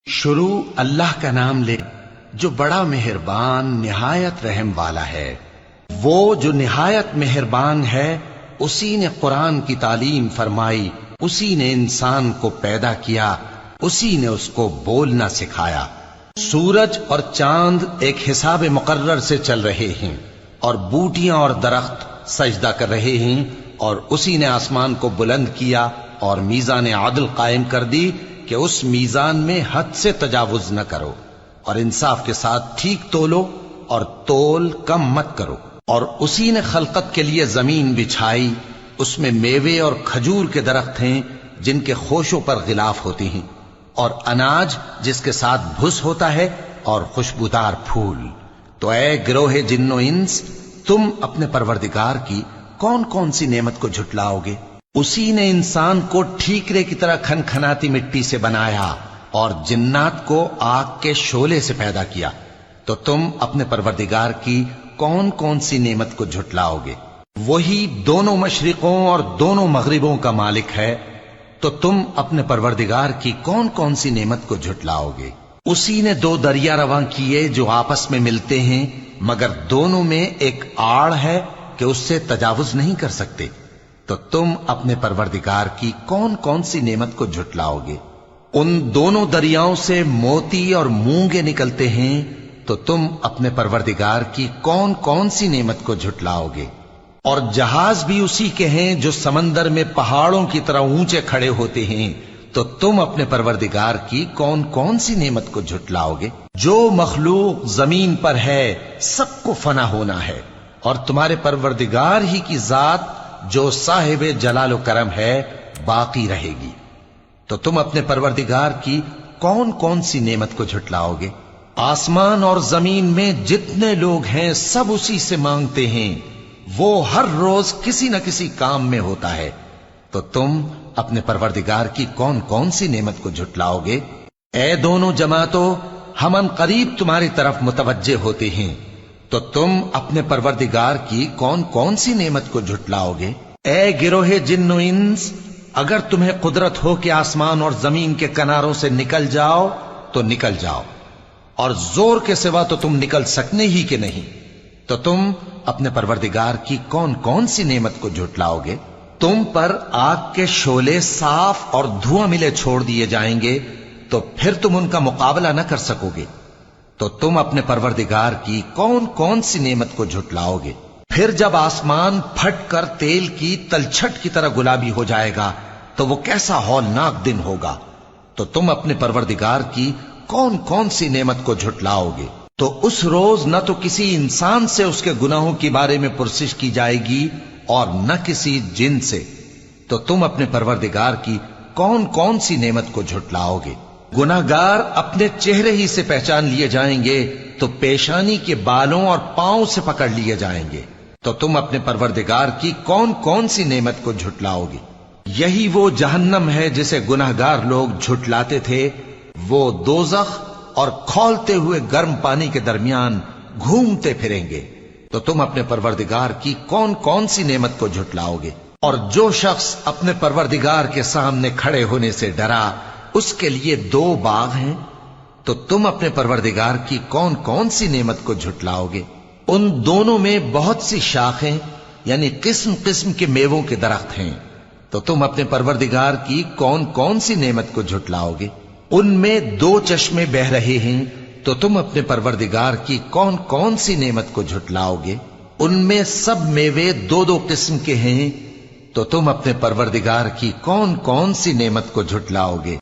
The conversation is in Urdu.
شروع اللہ کا نام لے جو بڑا مہربان نہایت رحم والا ہے۔ وہ جو نہایت مہربان ہے اسی نے قرآن کی تعلیم فرمائی، اسی نے انسان کو پیدا کیا، اسی نے اس کو بولنا سکھایا۔ سورج اور چاند ایک حساب مقرر سے چل رہے ہیں اور بوٹیاں اور درخت سجدہ کر رہے ہیں، اور اسی نے آسمان کو بلند کیا اور میزان عدل قائم کر دی کہ اس میزان میں حد سے تجاوز نہ کرو، اور انصاف کے ساتھ ٹھیک تولو اور تول کم مت کرو۔ اور اسی نے خلقت کے لیے زمین بچھائی، اس میں میوے اور کھجور کے درخت ہیں جن کے خوشوں پر غلاف ہوتی ہیں، اور اناج جس کے ساتھ بھس ہوتا ہے، اور خوشبودار پھول۔ تو اے گروہ جن و انس، تم اپنے پروردگار کی کون کون سی نعمت کو جھٹلاؤ گے؟ اسی نے انسان کو ٹھیکرے کی طرح کھنکھناتی مٹی سے بنایا اور جنات کو آگ کے شعلے سے پیدا کیا، تو تم اپنے پروردگار کی کون کون سی نعمت کو جھٹلاؤ گے؟ وہی دونوں مشرقوں اور دونوں مغربوں کا مالک ہے، تو تم اپنے پروردگار کی کون کون سی نعمت کو جھٹلاؤ گے؟ اسی نے دو دریا رواں کیے جو آپس میں ملتے ہیں، مگر دونوں میں ایک آڑ ہے کہ اس سے تجاوز نہیں کر سکتے، تو تم اپنے پروردگار کی کون کون سی نعمت کو جھٹلاؤ گے؟ ان دونوں دریاؤں سے موتی اور مونگے نکلتے ہیں، تو تم اپنے پروردگار کی کون کون سی نعمت کو جھٹلاؤ گے؟ اور جہاز بھی اسی کے ہیں جو سمندر میں پہاڑوں کی طرح اونچے کھڑے ہوتے ہیں، تو تم اپنے پروردگار کی کون کون سی نعمت کو جھٹلاؤ گے؟ جو مخلوق زمین پر ہے سب کو فنا ہونا ہے، اور تمہارے پروردگار ہی کی ذات جو صاحب جلال و کرم ہے باقی رہے گی۔ تو تم اپنے پروردگار کی کون کون سی نعمت کو جھٹلاؤ گے؟ آسمان اور زمین میں جتنے لوگ ہیں سب اسی سے مانگتے ہیں، وہ ہر روز کسی نہ کسی کام میں ہوتا ہے، تو تم اپنے پروردگار کی کون کون سی نعمت کو جھٹلاؤ گے؟ اے دونوں جماعتوں، ہم ان قریب تمہاری طرف متوجہ ہوتے ہیں، تو تم اپنے پروردگار کی کون کون سی نعمت کو جھٹلاؤ گے؟ اے گروہ جن و انس، اگر تمہیں قدرت ہو کہ آسمان اور زمین کے کناروں سے نکل جاؤ تو نکل جاؤ، اور زور کے سوا تو تم نکل سکنے ہی کہ نہیں، تو تم اپنے پروردگار کی کون کون سی نعمت کو جھٹلاؤ گے؟ تم پر آگ کے شعلے صاف اور دھواں ملے چھوڑ دیے جائیں گے، تو پھر تم ان کا مقابلہ نہ کر سکو گے، تو تم اپنے پروردگار کی کون کون سی نعمت کو جھٹلاؤ گے؟ پھر جب آسمان پھٹ کر تیل کی تلچھٹ کی طرح گلابی ہو جائے گا تو وہ کیسا ہولناک دن ہوگا، تو تم اپنے پروردگار کی کون کون سی نعمت کو جھٹلاؤ گے؟ تو اس روز نہ تو کسی انسان سے اس کے گناہوں کے بارے میں پرسش کی جائے گی اور نہ کسی جن سے، تو تم اپنے پروردگار کی کون کون سی نعمت کو جھٹلاؤ گے؟ گناہگار اپنے چہرے ہی سے پہچان لیے جائیں گے تو پیشانی کے بالوں اور پاؤں سے پکڑ لیے جائیں گے، تو تم اپنے پروردگار کی کون کون سی نعمت کو جھٹلاؤ گے؟ یہی وہ جہنم ہے جسے گناہگار لوگ جھٹلاتے تھے، وہ دوزخ اور کھولتے ہوئے گرم پانی کے درمیان گھومتے پھریں گے، تو تم اپنے پروردگار کی کون کون سی نعمت کو جھٹلاؤ گے؟ اور جو شخص اپنے پروردگار کے سامنے کھڑے ہونے سے ڈرا، اس کے لیے دو باغ ہیں، تو تم اپنے پروردگار کی کون کون سی نعمت کو جھٹلاؤ گے؟ ان دونوں میں بہت سی شاخیں یعنی قسم قسم کے میووں کے درخت ہیں، تو تم اپنے پروردگار کی کون کون سی نعمت کو جھٹلاؤ گے؟ ان میں دو چشمے بہ رہے ہیں، تو تم اپنے پروردگار کی کون کون سی نعمت کو جھٹلاؤ گے؟ ان میں سب میوے دو دو قسم کے ہیں، تو تم اپنے پروردگار کی کون کون سی نعمت کو جھٹلاؤ گے؟